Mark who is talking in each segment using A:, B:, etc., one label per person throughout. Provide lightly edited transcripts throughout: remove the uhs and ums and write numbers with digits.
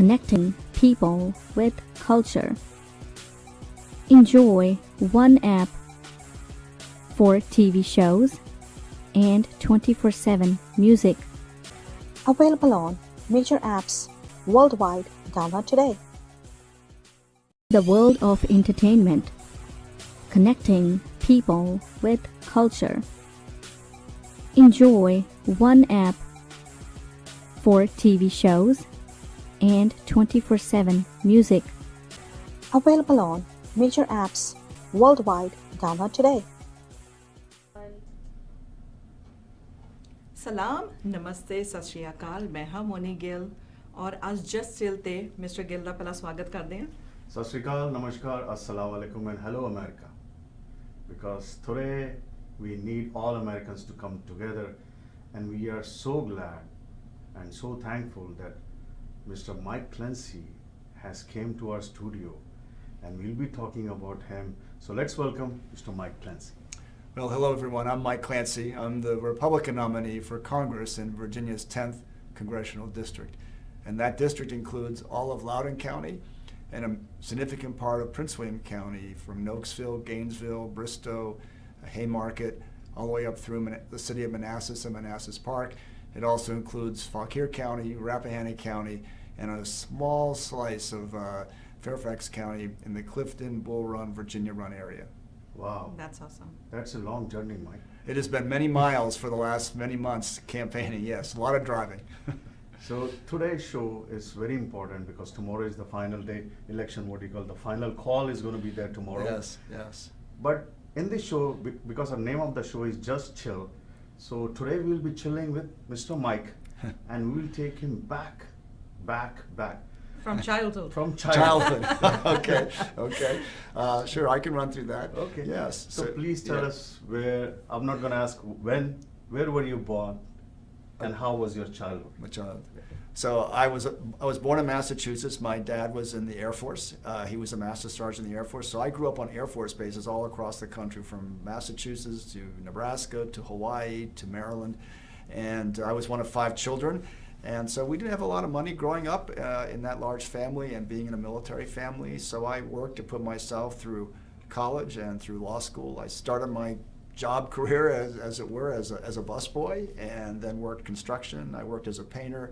A: connecting people with culture. Enjoy one app for TV shows and 24/7 music.
B: Available on major apps worldwide. Download today.
A: The world of entertainment, connecting people with culture. Enjoy one app for TV shows and 24/7 music.
B: Available on major apps worldwide. Download today.
C: सलाम नमस्ते सत श्री अकाल मैं हाँ मोनी गिल और आज just chill ते mister Gill ਦਾ ਪਹਿਲਾ ਸਵਾਗਤ ਕਰਦੇ ਹਾਂ
D: ਸਤਿ ਸ਼੍ਰੀ ਅਕਾਲ ਨਮਸਕਾਰ assalamu alaikum and hello America, because today we need all Americans to come together and we are so glad and so thankful that Mr. Mike Clancy has came to our studio and we'll be talking about him. So let's welcome Mr. Mike Clancy.
E: Well, hello everyone. I'm Mike Clancy. I'm the Republican nominee for Congress in Virginia's 10th congressional district. And that district includes all of Loudoun County and a significant part of Prince William County, from Nokesville, Gainesville, Bristow, Haymarket, all the way up through the city of Manassas and Manassas Park. It also includes Fauquier County, Rappahannock County, and a small slice of Fairfax County in the Clifton, Bull Run, Virginia Run area.
D: Wow.
C: That's awesome.
D: That's a long journey, Mike.
E: It has been many miles for the last many months campaigning, yes, a lot of driving.
D: So today's show is very important because tomorrow is the final day election, what you call the final call is going to be there tomorrow.
E: Yes, yes.
D: But in this show, because the name of the show is Just Chill, so today we will be chilling with Mr. Mike and we will take him back.
C: From childhood.
D: From childhood.
E: Okay. Sure, I can run through that.
D: Okay.
E: Yes.
D: So please tell us where, I'm not going to ask when, where were you born and how was your childhood?
E: My child. So I was born in Massachusetts. My dad was in the Air Force. He was a master sergeant in the Air Force. So I grew up on Air Force bases all across the country, from Massachusetts to Nebraska to Hawaii to Maryland. And I was one of 5 children. And so we didn't have a lot of money growing up in that large family and being in a military family. So I worked to put myself through college and through law school. I started my job career as it were as a busboy, and then worked construction. I worked as a painter.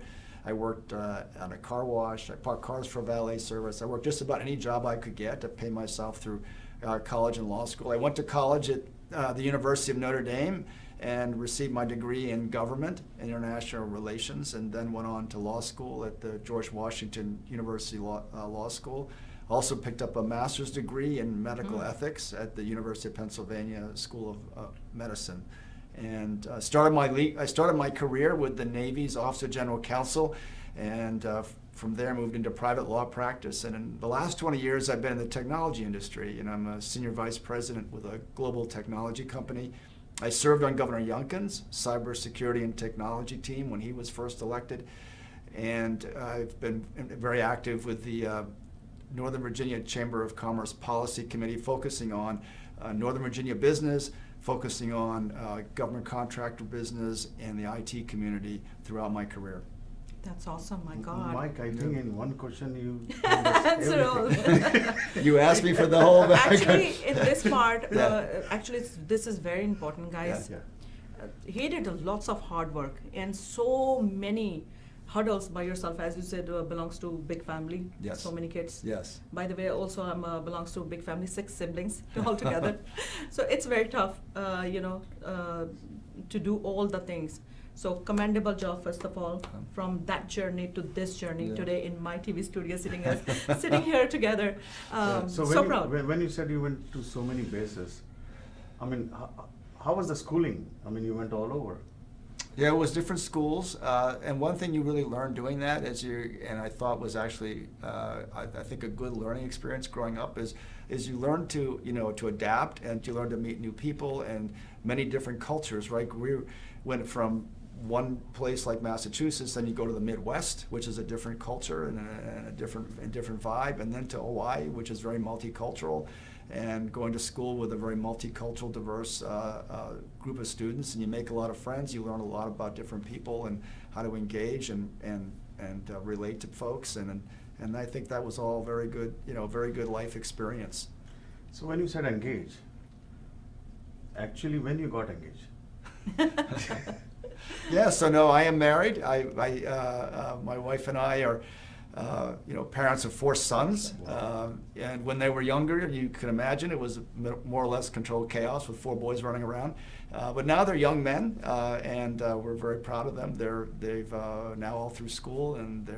E: I worked on a car wash. I parked cars for valet service. I worked just about any job I could get to pay myself through college and law school. I went to college at the University of Notre Dame and received my degree in government and international relations, and then went on to law school at the George Washington University Law School. Also picked up a master's degree in medical ethics at the University of Pennsylvania School of Medicine. And I started my career with the Navy's Office of General Counsel, and from there moved into private law practice. And in the last 20 years I've been in the technology industry, and I'm a senior vice president with a global technology company. I served on Governor Youngkin's cybersecurity and technology team when he was first elected, and I've been very active with the Northern Virginia Chamber of Commerce Policy Committee, focusing on Northern Virginia business, focusing on government contractor business and the IT community throughout my career.
C: That's awesome, my God.
D: Mike, I think in one question you
C: Answer all.
E: You asked me for the whole
C: Actually, in this part,
E: Yeah.
C: this is very important, guys.
D: Yeah.
C: He did lots of hard work and so many hurdles by yourself. As you said, belongs to big family.
E: Yes.
C: So many kids.
E: Yes.
C: By the way, also I'm belongs to a big family, 6 siblings altogether. So it's very tough, to do all the things. So commendable job, first of all, from that journey to this journey today in MYTV studio, sitting here together. So proud.
D: When you said you went to so many bases, I mean, how was the schooling? I mean, you went all over.
E: Yeah, it was different schools, and one thing you really learn doing that and I thought was actually, I think a good learning experience growing up is you learn to adapt, and you learn to meet new people and many different cultures, right? We went from one place like Massachusetts, then you go to the Midwest, which is a different culture and a different vibe, and then to Hawaii, which is very multicultural, and going to school with a very multicultural, diverse group of students, and you make a lot of friends. You learn a lot about different people and how to engage and and relate to folks, and I think that was all very good, very good life experience.
D: So when you said engage, actually when you got engaged?
E: Yeah, so no, I am married. My wife and I are, parents of 4 sons. And when they were younger, you can imagine it was more or less controlled chaos with 4 boys running around. But now they're young men, and we're very proud of them. They've now all through school, and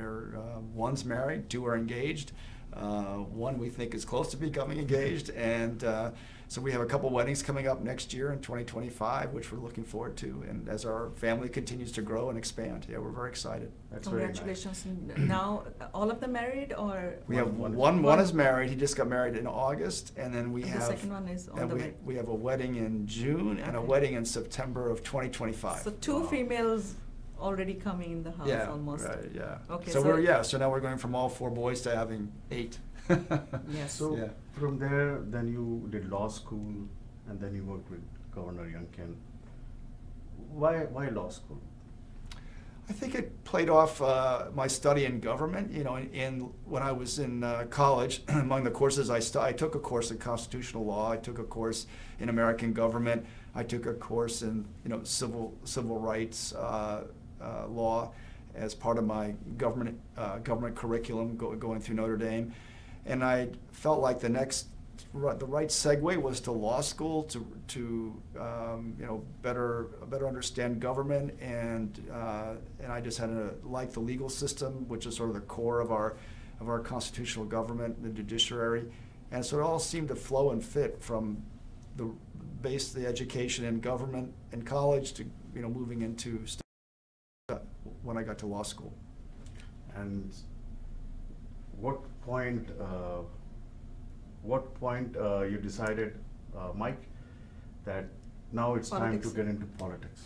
E: one's married, 2 are engaged. One we think is close to becoming engaged, and so we have a couple weddings coming up next year in 2025, which we're looking forward to. And as our family continues to grow and expand, yeah, we're very excited.
D: That's very nice.
C: Congratulations. Now, all of them married, or?
E: We have one is married. He just got married in August, and then we have
C: the second one is on the way.
E: We have a wedding in June and a wedding in September of 2025.
C: So 2 females already coming in the house almost.
E: Right, yeah.
C: Okay,
E: so now we're going from all 4 boys to having 8.
C: Yes.
D: So from there, then you did law school, and then you worked with Governor Youngkin. Why law school?
E: I think it played off my study in government. When I was in college, among the courses I took a course in constitutional law. I took a course in American government. I took a course in civil rights law as part of my government curriculum going through Notre Dame. And I felt like the right segue was to law school to better understand government, and I just had to like the legal system, which is sort of the core of our constitutional government, the judiciary, and so it all seemed to flow and fit from the education in government and college to moving into when I got to law school.
D: And what point you decided, Mike, that now it's time to get into politics?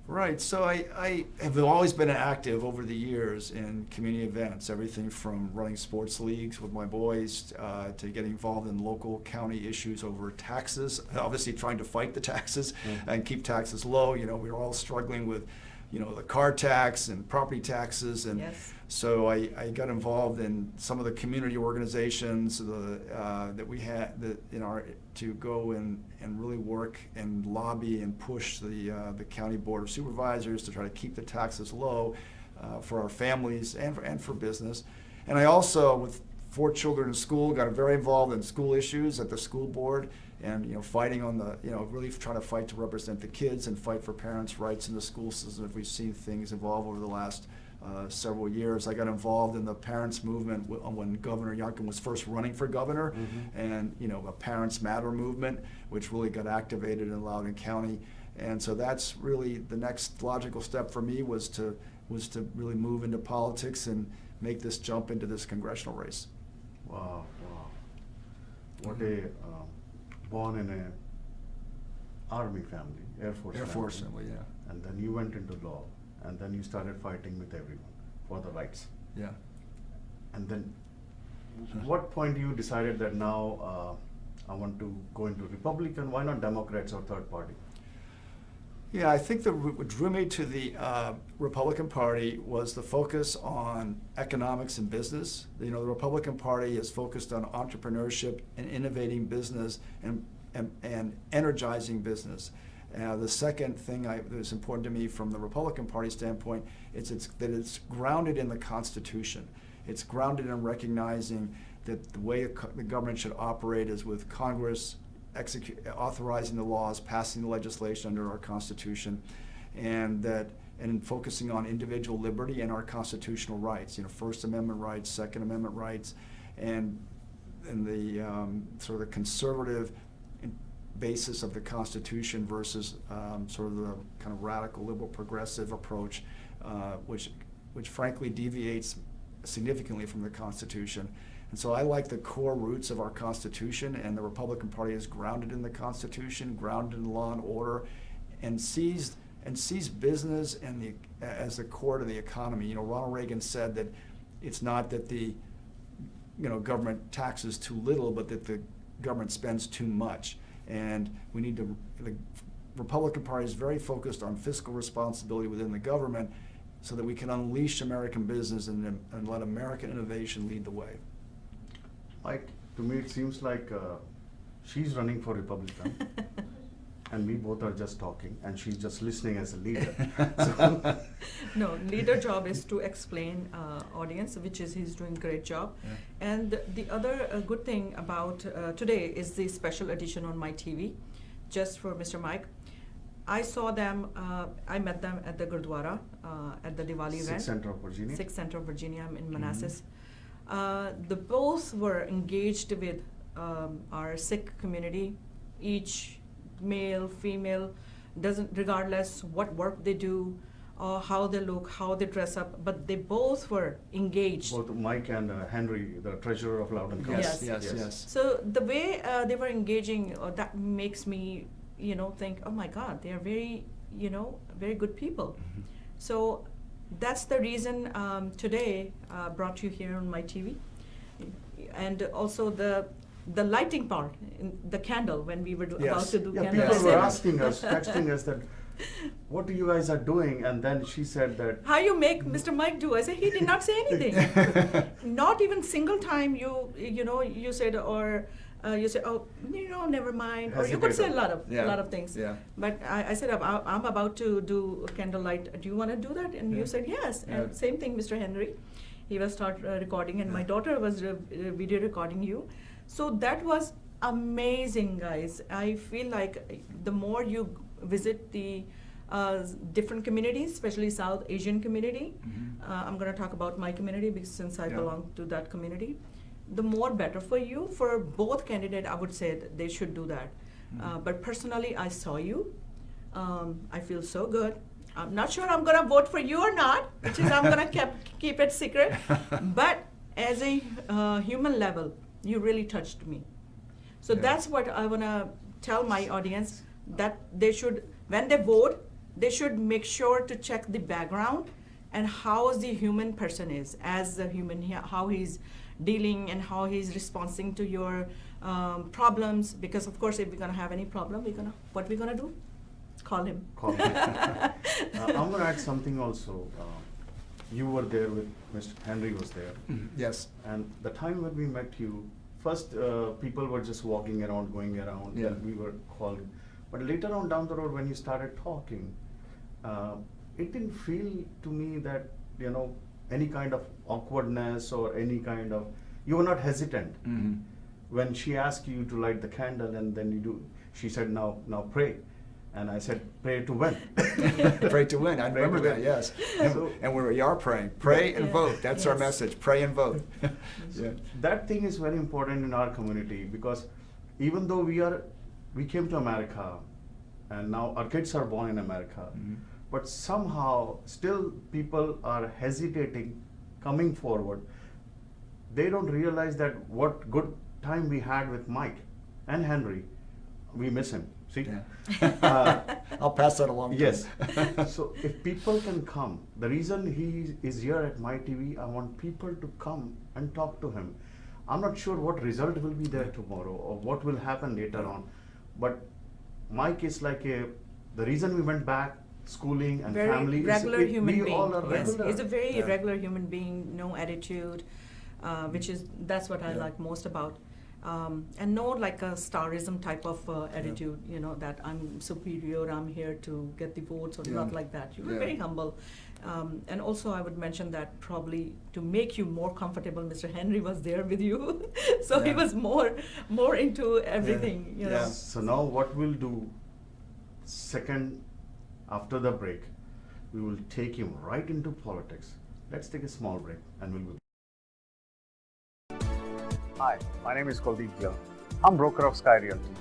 E: Right, so I have always been active over the years in community events, everything from running sports leagues with my boys to getting involved in local county issues over taxes, obviously trying to fight the taxes and keep taxes low. We were all struggling with the car tax and property taxes, and so I got involved in some of the community organizations that we had to go and really work and lobby and push the county board of supervisors to try to keep the taxes low for our families and for business. And I also, with 4 children in school, got very involved in school issues at the school board, and fighting on really trying to fight to represent the kids and fight for parents' rights in the school system. We've seen things evolve over the last several years. I got involved in the parents' movement when Governor Youngkin was first running for governor, and a Parents Matter movement, which really got activated in Loudoun County. And so that's really the next logical step for me was to really move into politics and make this jump into this congressional race.
D: Wow. What a born in a Army family, Air Force
E: family, yeah.
D: And then you went into law, and then you started fighting with everyone for the rights.
E: Yeah.
D: And then, what point you decided that now I want to go into Republican? Why not Democrats or third party?
E: Yeah, I think what drew me to the Republican Party was the focus on economics and business. The Republican Party is focused on entrepreneurship and innovating business and energizing business. The second thing that is important to me from the Republican Party standpoint is that it's grounded in the Constitution. It's grounded in recognizing that the way the government should operate is with Congress authorizing the laws, passing the legislation under our Constitution, and focusing on individual liberty and our constitutional rights. First Amendment rights, Second Amendment rights, and the sort of the conservative basis of the Constitution versus sort of the kind of radical liberal progressive approach, which frankly deviates significantly from the Constitution. And so I like the core roots of our Constitution, and the Republican Party is grounded in the Constitution, grounded in law and order, and sees business as the core to the economy. Ronald Reagan said that it's not that the government taxes too little, but that the government spends too much. And the Republican Party is very focused on fiscal responsibility within the government, so that we can unleash American business and let American innovation lead the way.
D: Like, to me, it seems like she's running for Republican, and we both are just talking, and she's just listening as a leader. So,
C: No, leader job is to explain audience, which is he's doing great job.
E: Yeah.
C: And the other good thing about today is the special edition on MYTV, just for Mr. Mike. I saw them, I met them at the Gurdwara at the Diwali event.
D: 6th Center of Virginia.
C: 6th Center of Virginia in Manassas. The both were engaged with our Sikh community, each male, female, doesn't regardless what work they do, or how they look, how they dress up, but they both were engaged.
D: Both Mike and Henry, the treasurer of Loudon County.
C: Yes.
E: Yes.
C: So the way they were engaging, that makes me, think, oh my God, they are very, very good people. So that's the reason today brought you here on MYTV, and also the lighting part, the candle when we were about to do
D: Yeah,
C: candle.
D: people were
C: lighting.
D: asking us, texting us that, what you guys are doing? And then she said that,
C: How you make Mr. Mike do? I said he did not say anything. Not even single time you said, or you said, oh, never mind, or you could say a lot of things.
E: Yeah.
C: But I said, I'm about to do candlelight. Do you want to do that? And you said yes.
E: Yeah.
C: And same thing, Mr. Henry. He will start recording, and my daughter was video recording you. So that was amazing, guys. I feel like the more you visit the different communities, especially South Asian community, I'm going to talk about my community because since I belong to that community, the more better for you. For both candidates, I would say that they should do that. But personally, I saw you. I feel so good. I'm not sure I'm going to vote for you or not, which is I'm going to keep it secret. But as a human level, you really touched me. So that's what I want to tell my audience, that they should, when they vote, they should make sure to check the background and how the human person is, as a human, how he's dealing and how he's responding to your problems. Because of course, if we're going to have any problem, what we're going to do? Call him.
D: call me. I'm going to add something also. You were there with Mr. Henry was there.
E: Yes.
D: And the time when we met you, first people were just walking around, going around,
E: Yeah.
D: and we were calling. But later on down the road, when you started talking, it didn't feel to me that, any kind of awkwardness or any kind of, you were not hesitant. When she asked you to light the candle and then she said, now pray. And I said, pray to win.
E: Pray to win. I
D: Pray
E: remember
D: to
E: that,
D: win.
E: yes.
D: So-
E: And we are praying. Pray and
C: Yeah.
E: vote. That's our
C: Yes.
E: message. Pray and vote. Yeah.
D: That thing is very important in our community, because even though we came to America and now our kids are born in America, but somehow still people are hesitating coming forward. They don't realize that what good time we had with Mike and Henry. We miss him. See?
E: Yeah. I'll pass that along to
D: Yes.
E: him.
D: So if people can come, the reason he is here at MYTV, I want people to come and talk to him. I'm not sure what result will be there tomorrow or what will happen later on, but Mike is like the reason we went back, schooling and
C: Very
D: family.
C: regular human
D: we
C: being.
D: all are
C: Yes,
D: regular.
C: he's a very
E: Yeah.
C: regular human being, no attitude, that's what I like most about. And no like a starism type of attitude, that I'm superior, I'm here to get the votes, or not like that. You were very humble. And also I would mention that probably to make you more comfortable, Mr. Henry was there with you. So he
E: Yeah.
C: was more into everything, you know.
E: Yeah.
D: So now what we'll do, second, after the break, we will take him right into politics. Let's take a small break and we'll be. Hi, my name is Kuldeep Gill. I'm broker of Sky Realty.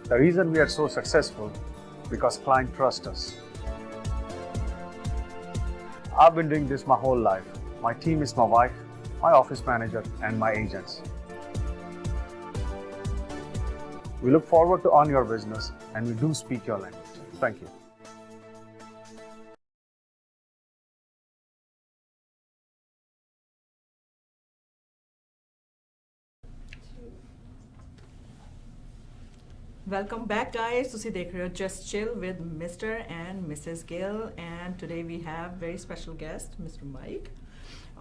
D: The reason we are so successful because client trust us. I've been doing this my whole life. My team is my wife, my office manager, and my agents. We look forward to on your business and we do speak your language. Thank you.
C: Welcome back, guys. ਤੁਸੀਂ ਦੇਖ ਰਹੇ ਹੋ Just Chill with Mr. and Mrs. Gill, and today we have very special guest, Mr. Mike.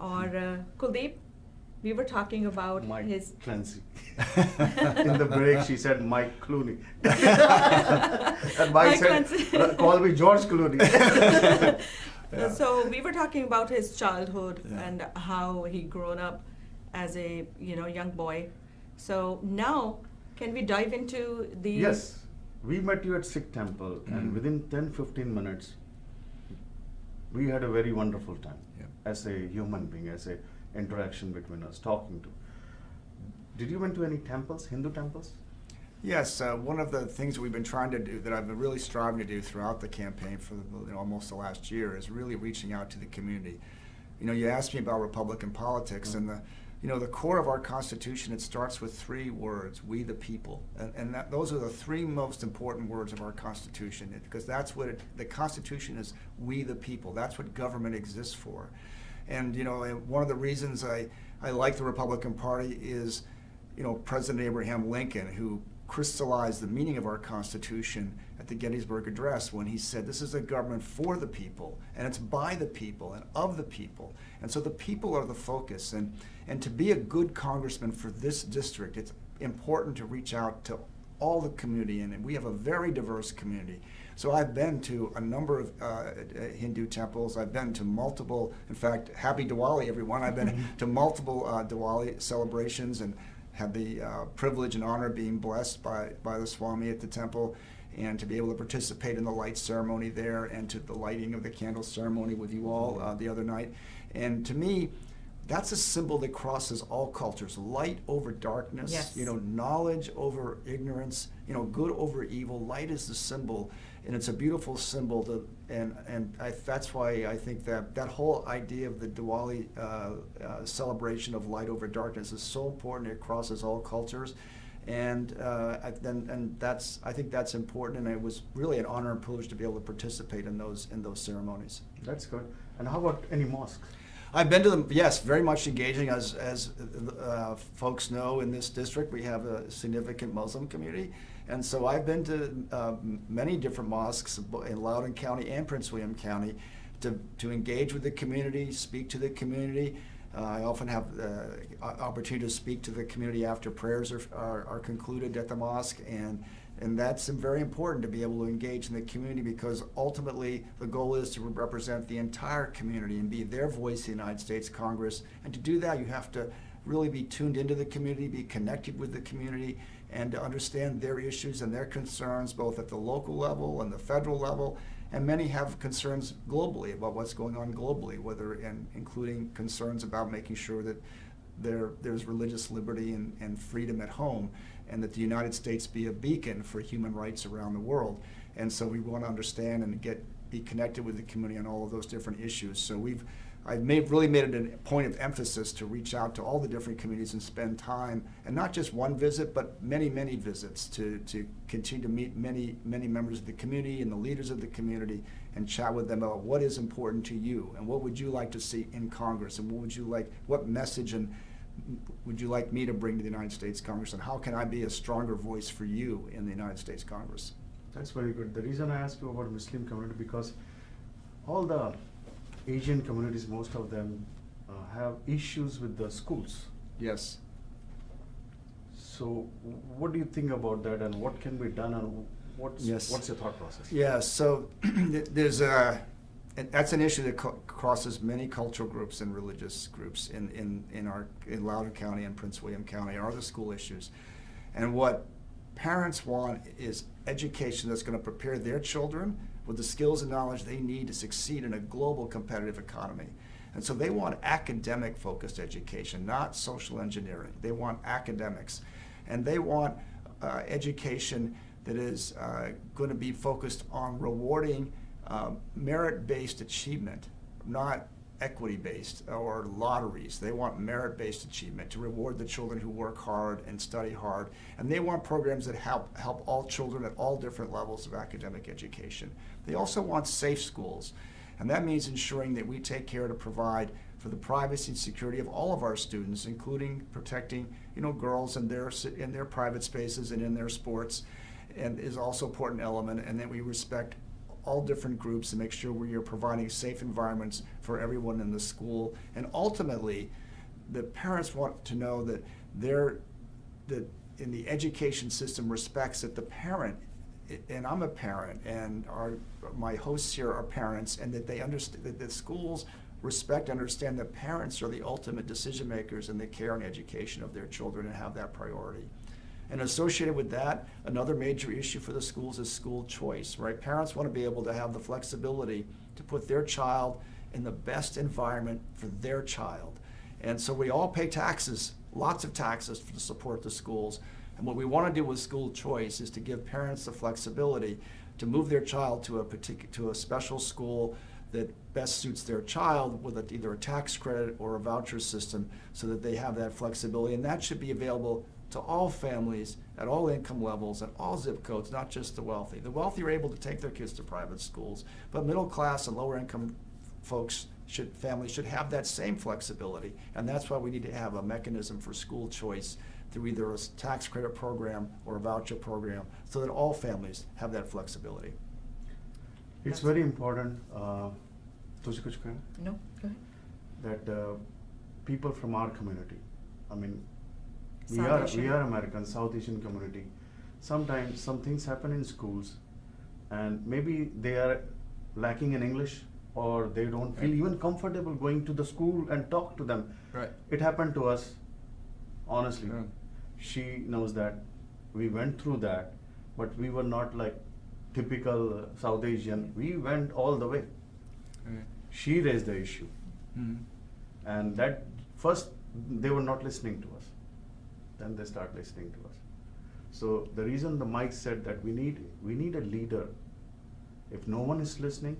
C: Or Kuldeep, we were talking about
D: Mike
C: his
D: Clancy. In the break, she said Mike Clooney. And Mike
C: Mike
D: said,
C: Clancy.
D: call me George Clooney.
E: Yeah.
C: So we were talking about his childhood
E: Yeah.
C: and how he grown up as a young boy. So now, can we dive into the
D: Yes, we met you at Sikh temple, and
E: Mhm.
D: within 10-15 minutes, we had a very wonderful time
E: Yeah.
D: as a human being, as a interaction between us, talking to. Did you went to any temples, Hindu temples?
E: Yes, one of the things we've been trying to do, that I've been really striving to do throughout the campaign for almost the last year, is really reaching out to the community. You asked me about Republican politics, and the core of our Constitution, it starts with 3 words: we the people. And those are the 3 most important words of our Constitution, because that's what the Constitution is, we the people. That's what government exists for. And one of the reasons I like the Republican Party is, President Abraham Lincoln, who crystallized the meaning of our Constitution at the Gettysburg Address when he said, this is a government for the people, and it's by the people and of the people. And so the people are the focus. And to be a good congressman for this district, it's important to reach out to all the community, and we have a very diverse community. So I've been to a number of Hindu temples. I've been to multiple, in fact, happy Diwali, everyone. I've been to multiple Diwali celebrations, and had the privilege and honor of being blessed by the Swami at the temple, and to be able to participate in the light ceremony there, and to the lighting of the candle ceremony with you all the other night. And to me, that's a symbol that crosses all cultures. Light over darkness,
C: Yes.
E: Knowledge over ignorance, good over evil. Light is the symbol, and it's a beautiful symbol. That's why I think that whole idea of the Diwali celebration of light over darkness is so important. It crosses all cultures, and I think that's important. And it was really an honor and privilege to be able to participate in those ceremonies.
D: That's good. And how about any mosques?
E: I've been to them, yes, very much engaging. As folks know, in this district, we have a significant Muslim community. And so I've been to many different mosques in Loudoun County and Prince William County to engage with the community, speak to the community. I often have the opportunity to speak to the community after prayers are concluded at the mosque. And that's very important, to be able to engage in the community, because ultimately the goal is to represent the entire community and be their voice in the United States Congress. And to do that, you have to really be tuned into the community, be connected with the community, and to understand their issues and their concerns, both at the local level and the federal level. And many have concerns globally about what's going on globally, including concerns about making sure that there's religious liberty and freedom at home, and that the United States be a beacon for human rights around the world. And so we want to understand and be connected with the community on all of those different issues. So I've really made it a point of emphasis to reach out to all the different communities and spend time, and not just one visit, but many, many visits, to continue to meet many members of the community and the leaders of the community, and chat with them about what is important to you, and what would you like to see in Congress, and what message would you like me to bring to the United States Congress, and how can I be a stronger voice for you in the United States Congress?
D: That's very good. The reason I asked you about Muslim community, because all the Asian communities, most of them have issues with the schools.
E: Yes.
D: So what do you think about that, and what can be done, and what's your thought process?
E: Yeah, so that's an issue that crosses many cultural groups and religious groups in Loudoun County and Prince William County, are the school issues. And what parents want is education that's going to prepare their children with the skills and knowledge they need to succeed in a global competitive economy. And so they want academic focused education, not social engineering. They want academics. And they want education that is going to be focused on rewarding merit-based achievement, not equity-based or lotteries. They want merit-based achievement to reward the children who work hard and study hard. And they want programs that help all children at all different levels of academic education. They also want safe schools. And that means ensuring that we take care to provide for the privacy and security of all of our students, including protecting, girls in their private spaces and in their sports. and is also an important element, and that we respect all different groups and make sure we are providing safe environments for everyone in the school. And ultimately, the parents want to know that that in the education system respects that the parent, and I'm a parent, and my hosts here are parents, and that they understand that the schools respect and understand that parents are the ultimate decision makers in the care and education of their children and have that priority. And associated with that, another major issue for the schools is school choice, right? Parents want to be able to have the flexibility to put their child in the best environment for their child. And so we all pay taxes, lots of taxes to support the schools. And what we want to do with school choice is to give parents the flexibility to move their child to a special school that best suits their child with either a tax credit or a voucher system, so that they have that flexibility. And that should be available to all families at all income levels and all zip codes, not just the wealthy. The wealthy are able to take their kids to private schools, but middle class and lower income families should have that same flexibility. And that's why we need to have a mechanism for school choice through either a tax credit program or a voucher program, so that all families have that flexibility.
D: It's very important, तुझे कुछ कहना?
C: No, go ahead.
D: That people from our community, I mean, we
C: South
D: are
C: Asian.
D: American, South Asian community. Sometimes some things happen in schools, and maybe they are lacking in English, or they don't feel even comfortable going to the school and talk to them.
E: Right.
D: It happened to us, honestly.
E: Yeah.
D: She knows that we went through that, but we were not like typical South Asian. We went all the way.
E: Right.
D: She raised the issue,
E: Mhm.
D: and that first they were not listening to us. Then they start listening to us. So the reason the Mike said that we need a leader. If no one is listening,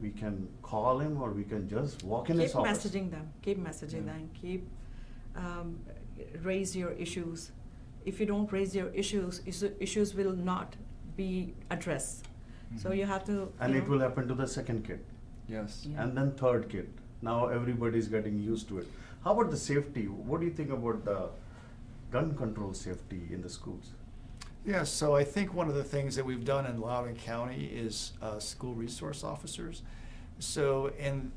D: we can call him, or we can just walk in his
C: Keep
D: office.
C: messaging them. Keep messaging
E: Yeah.
C: them. Keep raise your issues. If you don't raise your issues will not be addressed. So
E: Mhm.
C: you have to.
D: And
C: you
D: it
C: know,
D: will happen to the second kid,
E: Yes.
C: Yeah.
D: and then third kid. Now everybody's getting used to it. How about the safety? What do you think about the gun control safety in the schools?
E: Yeah, so I think one of the things that we've done in Loudoun County is school resource officers. So, and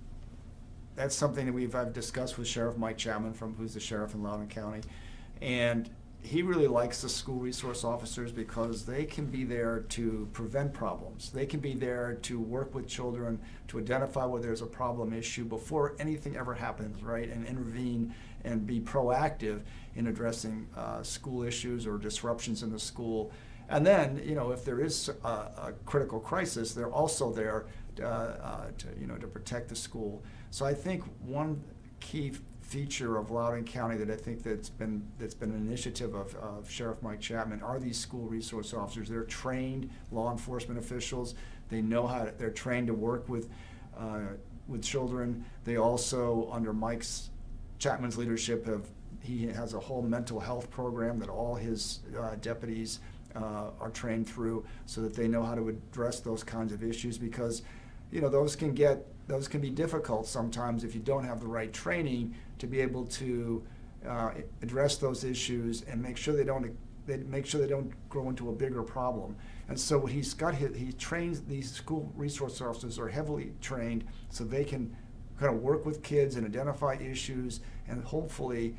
E: that's something that I've discussed with Sheriff Mike Chapman, who's the sheriff in Loudoun County, and he really likes the school resource officers because they can be there to prevent problems. They can be there to work with children to identify where there's a problem issue before anything ever happens, right? And intervene and be proactive in addressing school issues or disruptions in the school. And then, if there is a critical crisis, they're also there to protect the school. So I think one key feature of Loudoun County that I think that's been an initiative of Sheriff Mike Chapman are these school resource officers. They're trained law enforcement officials. They know they're trained to work with children. They also, under Mike's Chapman's leadership, he has a whole mental health program that all his deputies are trained through, so that they know how to address those kinds of issues, because those can be difficult sometimes if you don't have the right training to be able to address those issues and make sure they don't grow into a bigger problem. And so what he trains these school resource officers are heavily trained so they can kind of work with kids and identify issues and hopefully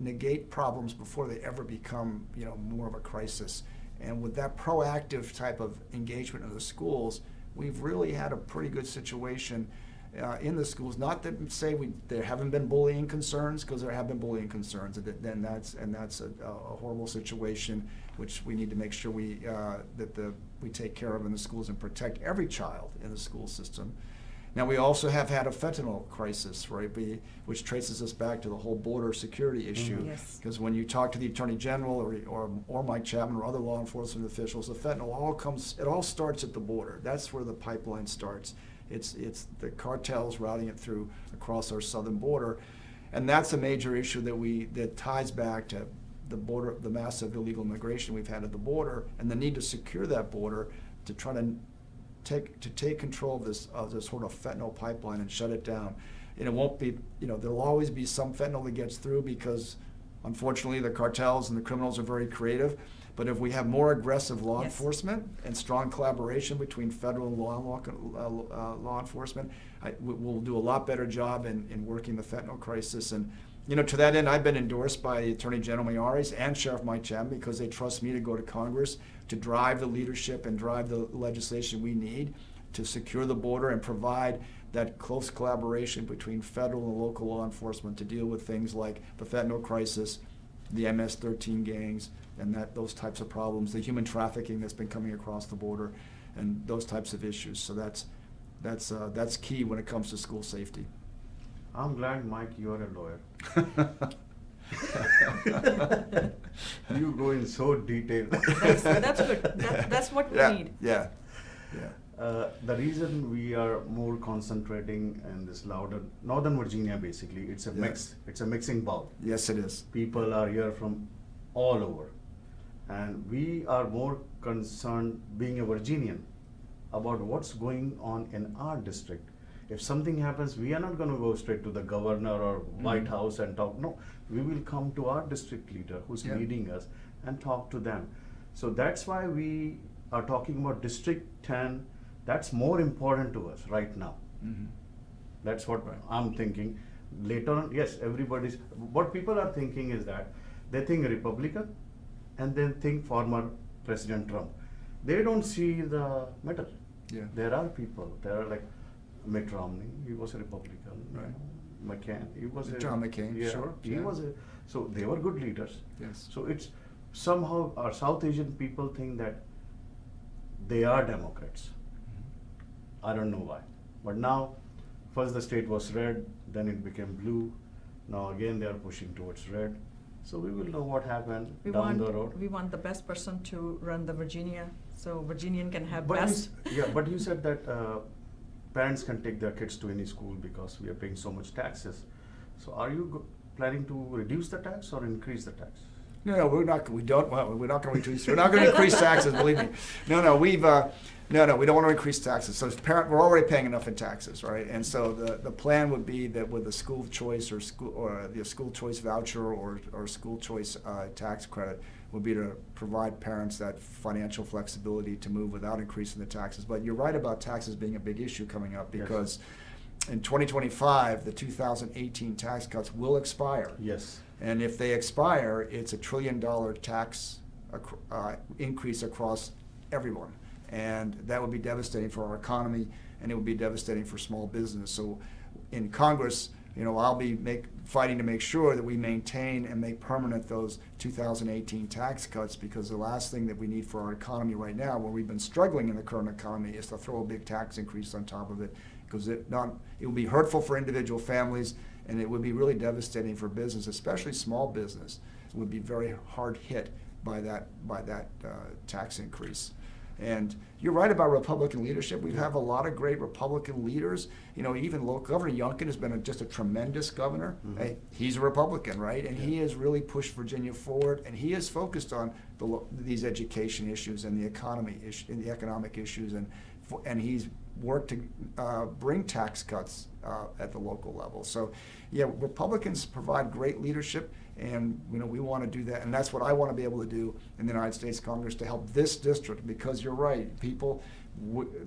E: negate problems before they ever become more of a crisis. And with that proactive type of engagement in the schools, we've really had a pretty good situation in the schools. Not that say there haven't been bullying concerns, because there have been bullying concerns, and that's a horrible situation which we need to make sure we take care of in the schools and protect every child in the school system. Now, we also have had a fentanyl crisis, right, which traces us back to the whole border security issue.
D: Mhm.
C: Yes.
E: Because when you talk to the Attorney General or Mike Chapman or other law enforcement officials, the fentanyl all starts at the border. That's where the pipeline starts. It's the cartels routing it through across our southern border, and that's a major issue that ties back to the massive illegal immigration we've had at the border, and the need to secure that border to try to take control of this sort of fentanyl pipeline and shut it down. And it won't be, there'll always be some fentanyl that gets through because Unfortunately, the cartels and the criminals are very creative. But if we have more aggressive law
C: Yes.
E: enforcement and strong collaboration between federal and law enforcement, we'll do a lot better job in working the fentanyl crisis. And to that end, I've been endorsed by Attorney General Miyares and Sheriff Mike Clancy because they trust me to go to Congress to drive the leadership and drive the legislation we need to secure the border and provide that close collaboration between federal and local law enforcement to deal with things like the fentanyl crisis, the MS-13 gangs, and those types of problems, the human trafficking that's been coming across the border, and those types of issues. So that's key when it comes to school safety.
D: I'm glad, Mike, you're a lawyer. You go in so detailed.
C: That's good. That's what we need.
E: Yeah.
D: The reason we are more concentrating in this Northern Virginia, basically, it's a mix. It's a mixing bowl.
E: Yes, it is.
D: People are here from all over. And we are more concerned, being a Virginian, about what's going on in our district. If something happens, we are not going to go straight to the governor or White House and talk. No, we will come to our district leader who's leading us and talk to them. So that's why we are talking about District 10. That's more important to us right now.
E: Mm-hmm.
D: That's what I'm thinking. Later on, yes, what people are thinking is that they think Republican and then think former President Trump. They don't see the matter.
E: Yeah.
D: There are people, there are like Mitt Romney, he was a Republican.
E: Right.
D: McCain, he was
E: John McCain, sure.
D: He was so they were good leaders.
E: Yes.
D: So it's somehow our South Asian people think that they are Democrats.
E: Mm-hmm.
D: I don't know why. But now, first the state was red, then it became blue. Now again they are pushing towards red. So we will know what happened the road.
C: We want the best person to run the Virginia, so Virginian can have
D: But
C: best.
D: but you said that parents can take their kids to any school because we are paying so much taxes. So are you planning to reduce the tax or increase the tax?
E: No, we're not. We don't. Well, we're not going to reduce. We're not going to increase taxes. Believe me. No. We don't want to increase taxes. So, we're already paying enough in taxes, right? And so the plan would be that with the school choice or the school choice voucher or school choice tax credit would be to provide parents that financial flexibility to move without increasing the taxes. But you're right about taxes being a big issue coming up because in 2025 the 2018 tax cuts will expire.
D: Yes.
E: And if they expire, it's $1 trillion tax increase across everyone. And that would be devastating for our economy, and it would be devastating for small business. So in Congress, I'll be fighting to make sure that we maintain and make permanent those 2018 tax cuts, because the last thing that we need for our economy right now, where we've been struggling in the current economy, is to throw a big tax increase on top of it, because it will be hurtful for individual families, and it would be really devastating for business, especially small business. It would be very hard hit by that tax increase. And you're right about Republican leadership. We have a lot of great Republican leaders. Even Governor Youngkin has been just a tremendous governor.
D: Mm-hmm.
E: Hey, he's a Republican, right? And he has really pushed Virginia forward, and he is focused on these education issues and the economic issues, and he's worked to bring tax cuts at the local level. So, Republicans provide great leadership, and we want to do that, and that's what I want to be able to do in the United States Congress to help this district. Because you're right, people.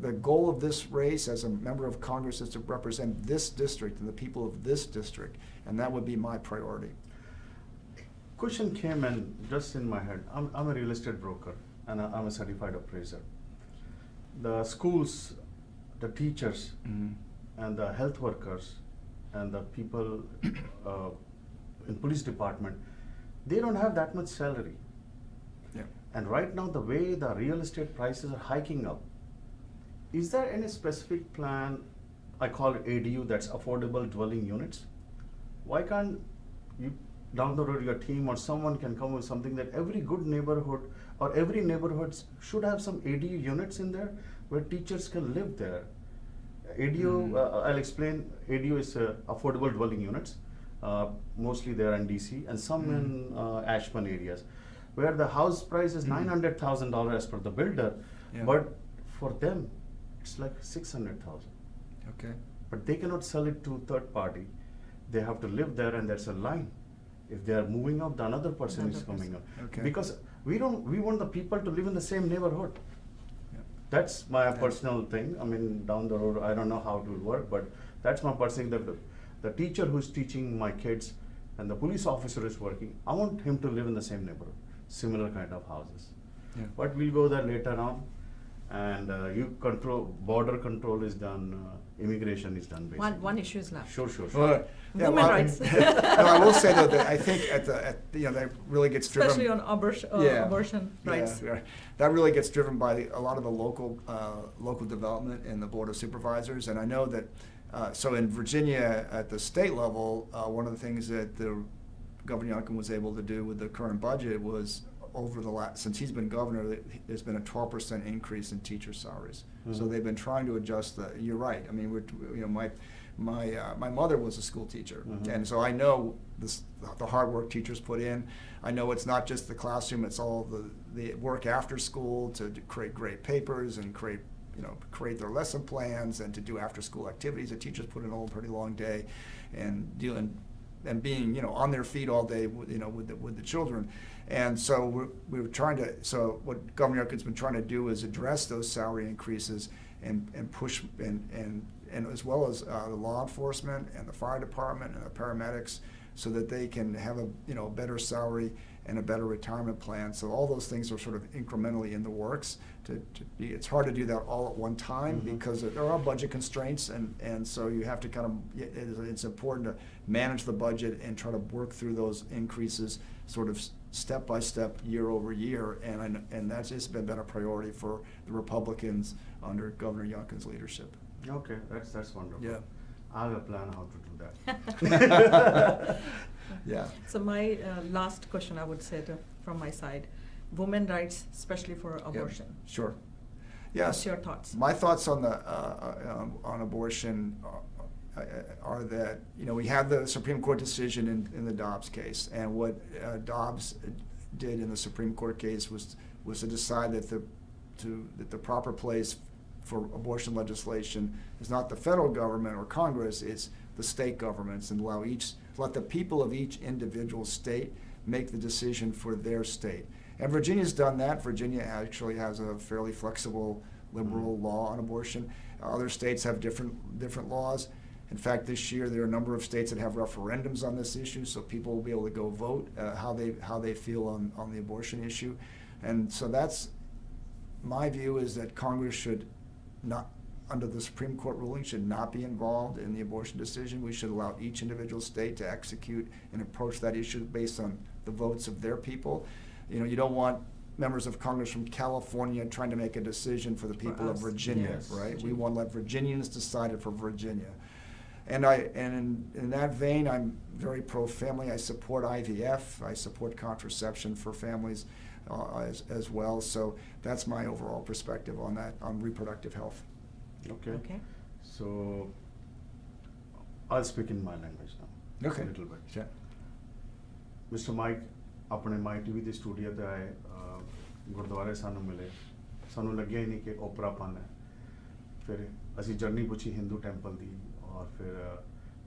E: The goal of this race as a member of Congress is to represent this district and the people of this district, and that would be my priority.
D: Question came in just in my head. I'm a real estate broker and I'm a certified appraiser. The schools, the teachers, and the health workers, and the people in police department, they don't have that much salary.
E: Yeah.
D: And right now, the way the real estate prices are hiking up, is there any specific plan? I call it ADU, that's affordable dwelling units. Why can't you, down the road, your team or someone can come with something that every good neighborhood or every neighborhood should have some ADU units in there where teachers can live there? ADU, I'll explain. ADU is affordable dwelling units. Mostly they are in DC and some in Ashburn areas, where the house price is $900,000 as per the builder, but for them it's like $600,000.
E: Okay.
D: But they cannot sell it to third party. They have to live there, and there's a line. If they are moving up, the another person is coming up.
E: Okay.
D: Because we want the people to live in the same neighborhood.
E: Yeah.
D: That's my personal thing. I mean, down the road, I don't know how it will work, but that's my personal thing. The teacher who's teaching my kids and the police officer is working, I want him to live in the same neighborhood, similar kind of houses.
E: Yeah.
D: But we'll go there later on. And border control is done, immigration is done basically.
C: One issue is left.
D: Sure.
E: Well, yeah,
C: Women
E: well,
C: rights.
E: No, I will say though that I think that really gets driven.
C: Especially on abortion rights.
E: Yeah, that really gets driven by a lot of the local development and the Board of Supervisors. And I know that, so in Virginia at the state level, one of the things that Governor Youngkin was able to do with the current budget was since he's been governor, there's been a 12% increase in teacher salaries. Mm-hmm. So they've been trying to adjust you're right. I mean, my mother was a school teacher, mm-hmm. and so I know the hard work teachers put in. I know it's not just the classroom; it's all the work after school to create great papers and create their lesson plans and to do after school activities. The teachers put in a pretty long day, and being on their feet all day with the children. And so we were trying to. So what Governor Youngkin's been trying to do is address those salary increases and push and as well as the law enforcement and the fire department and the paramedics, so that they can have a better salary and a better retirement plan. So all those things are sort of incrementally in the works. It's hard to do that all at one time, mm-hmm. because there are budget constraints, and so you have to it's important to manage the budget and try to work through those increases sort of step by step, year over year, and that's just been a priority for the Republicans under Governor Youngkin's leadership.
D: Okay, that's wonderful.
E: Yeah.
D: I have a plan how to do that.
E: Yeah.
C: So my last question, I would say from my side, women rights, especially for abortion.
E: Yeah, sure. Yes.
C: What's your thoughts?
E: My thoughts on on abortion are that we had the Supreme Court decision in the Dobbs case, and what Dobbs did in the Supreme Court case was to decide that the proper place for abortion legislation is not the federal government or Congress, it's the state governments, and let the people of each individual state make the decision for their state. And Virginia's done that. Virginia actually has a fairly flexible, liberal law on abortion. Other states have different laws. In fact, this year there are a number of states that have referendums on this issue, so people will be able to go vote how they feel on the abortion issue. And so that's my view, is that Congress should not, under the Supreme Court ruling, should not be involved in the abortion decision. We should allow each individual state to execute and approach that issue based on the votes of their people. You don't want members of Congress from California trying to make a decision for the people of Virginia,
D: yes.
E: right? We want to let Virginians decide it for Virginia. And in that vein, I'm very pro-family. I support IVF. I support contraception for families as well. So that's my overall perspective on that, on reproductive health.
D: Okay. So I'll speak in my language now.
E: Okay.
D: A little bit.
E: Sure.
D: Mr. Mike, ਆਪਣੇ MYTV ਦੇ studio ਤੇ ਆਏ, ਗੁਰਦੁਆਰੇ ਸਾਨੂੰ ਮਿਲੇ, ਸਾਨੂੰ ਲੱਗਿਆ ਹੀ ਨਹੀਂ ਕਿ ਓਪਰਾਪਨ ਹੈ। ਫਿਰ ਅਸੀਂ ਜਰਨੀ ਪੁੱਛੀ ਹਿੰਦੂ ਟੈਂਪਲ ਦੀ ਔਰ ਫਿਰ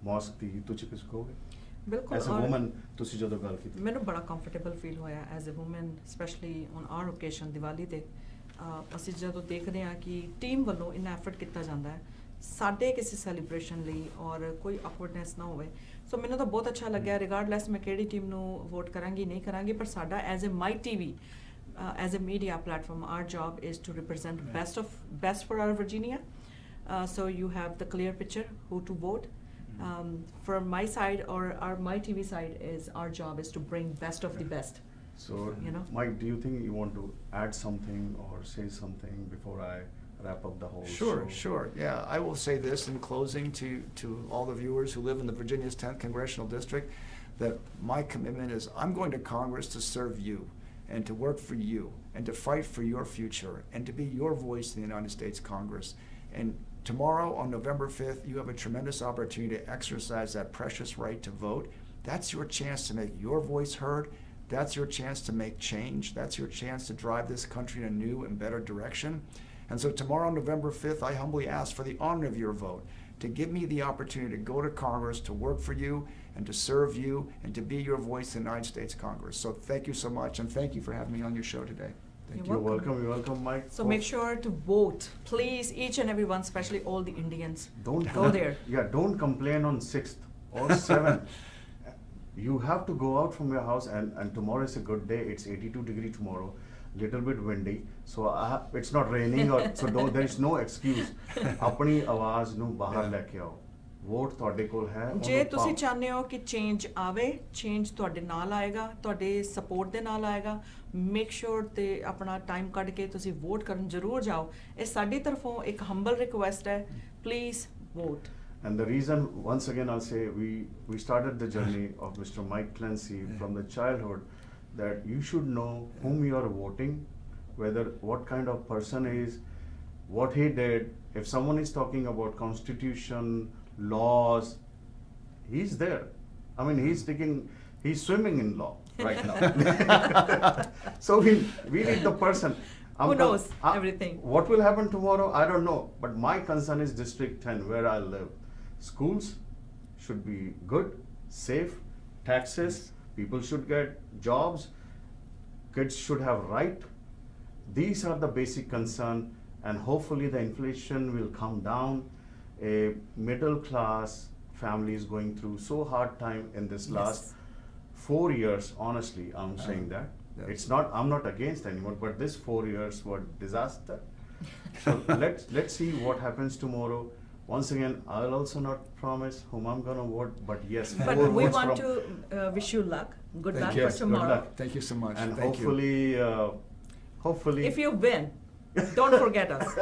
D: ਮੌਸਕ ਦੀ। ਤੁਸੀਂ ਕੁਝ ਕਹੋਗੇ?
C: ਬਿਲਕੁਲ।
D: ਐਜ਼ ਅ ਵੂਮਨ ਤੁਸੀਂ ਜਦੋਂ ਗੱਲ ਕੀਤੀ,
C: ਮੈਨੂੰ ਬੜਾ ਕੰਫਰਟੇਬਲ ਫੀਲ ਹੋਇਆ as a woman, specially on our occasion Diwali ਤੇ। ਅਸੀਂ ਜਦੋਂ ਦੇਖਦੇ ਹਾਂ ਕਿ ਟੀਮ ਵੱਲੋਂ ਇੰਨਾ ਐਫਰਟ ਕੀਤਾ ਜਾਂਦਾ ਹੈ ਸਾਡੇ ਕਿਸੇ ਸੈਲੀਬ੍ਰੇਸ਼ਨ ਲਈ ਔਰ ਕੋਈ ਅਕਵਰਡਨੈਸ ਨਾ ਹੋਵੇ। ਸੋ ਮੈਨੂੰ ਤਾਂ ਬਹੁਤ ਅੱਛਾ ਲੱਗਿਆ, ਰਿਗਾਰਡਲੈਸ ਮੈਂ ਕਿਹੜੀ ਟੀਮ ਨੂੰ ਵੋਟ ਕਰਾਂਗੀ ਨਹੀਂ ਕਰਾਂਗੀ, ਪਰ ਸਾਡਾ as a MYTV, as a media platform, our job is to represent best for our Virginia. So you have the clear picture who to vote. From my side or our MYTV side, our job is to bring best of the best.
D: So Mike, do you think you want to add something or say something before I wrap up the whole show?
E: Sure. Yeah, I will say this in closing to all the viewers who live in the Virginia's 10th Congressional District, that my commitment is I'm going to Congress to serve you and to work for you and to fight for your future and to be your voice in the United States Congress. And tomorrow on November 5th, you have a tremendous opportunity to exercise that precious right to vote. That's your chance to make your voice heard. That's your chance to make change. That's your chance to drive this country in a new and better direction. And so tomorrow, November 5th, I humbly ask for the honor of your vote. to give me the opportunity to go to Congress, to work for you, and to serve you, and to be your voice in the United States Congress. So thank you so much, and thank you for having me on your show today. Thank you.
C: You're welcome.
D: You're welcome, Mike.
C: So make sure to vote, please, each and every one, especially all the Indians.
D: Don't
C: go there.
D: Yeah, don't complain on 6th or 7th. You have to go out from your house, and tomorrow is a good day. It's 82 degree tomorrow, little bit windy. So it's not raining, or so there is no excuse. अपनी आवाज़ ਨੂੰ ਬਾਹਰ ਲੈ ਕੇ ਆਓ। Vote ਤੁਹਾਡੇ ਕੋਲ ਹੈ।
C: ਜੇ ਤੁਸੀਂ ਚਾਹੁੰਦੇ ਹੋ ਕਿ ਚੇਂਜ ਆਵੇ, ਚੇਂਜ ਤੁਹਾਡੇ ਨਾਲ ਆਏਗਾ, ਤੁਹਾਡੇ ਸਪੋਰਟ ਦੇ ਨਾਲ ਆਏਗਾ, ਮੇਕ ਸ਼ੋਰ ਤੇ ਆਪਣਾ ਟਾਈਮ ਕੱਢ ਕੇ ਤੁਸੀਂ ਵੋਟ ਕਰਨ ਜ਼ਰੂਰ ਜਾਓ। ਇਹ ਸਾਡੀ ਤਰਫੋਂ ਇੱਕ ਹੰਬਲ ਰਿਕੁਐਸਟ ਹੈ, please vote.
D: And the reason, once again, I'll say, we started the journey of Mr. Mike Clancy from the childhood, that you should know whom you are voting, what kind of person he is, what he did. If someone is talking about constitution, laws, he's there. I mean, he's swimming in law right now. So we need the person.
C: Who knows everything.
D: What will happen tomorrow, I don't know. But my concern is District 10, where I live. Schools should be good, safe, taxes, people should get jobs, kids should have right. These are the basic concern, and hopefully the inflation will come down. A middle class family is going through so hard time in this last 4 years, honestly, I'm saying that.
E: Yes.
D: It's not, I'm not against anyone, but this 4 years were disaster. So let's see what happens tomorrow. Once again, I'll also not promise whom I'm going to vote, but yes,
C: but we want to wish you luck. Good luck for tomorrow.
D: Good luck.
E: Thank you so much.
D: And
E: Thank
D: hopefully,
C: if you win, don't forget us.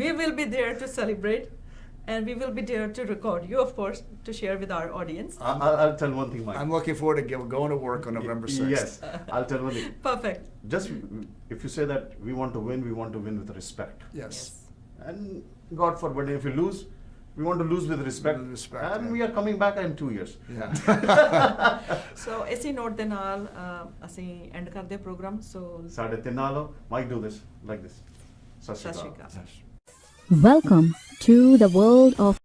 C: We will be there to celebrate, and we will be there to record you, of course, to share with our audience.
D: I'll tell one thing, Mike.
E: I'm looking forward to going to work on November 6th.
D: Yes, I'll tell one thing.
C: Perfect.
D: Just if you say that we want to win with respect.
E: Yes.
D: And God forbid, if we lose, we want to lose with respect. And we are coming back in 2 years.
E: Yeah.
C: So ਇਸੇ note ਦੇ ਨਾਲ ਅਸੀਂ and ਕਰਦੇ ਹਾਂ programme. ਸੋ
D: ਸਾਡੇ ਤੇ ਨਾਲੋਂ Mike, do this like this. ਸਤਿ ਸ਼੍ਰੀ ਅਕਾਲ।
A: Welcome to the world of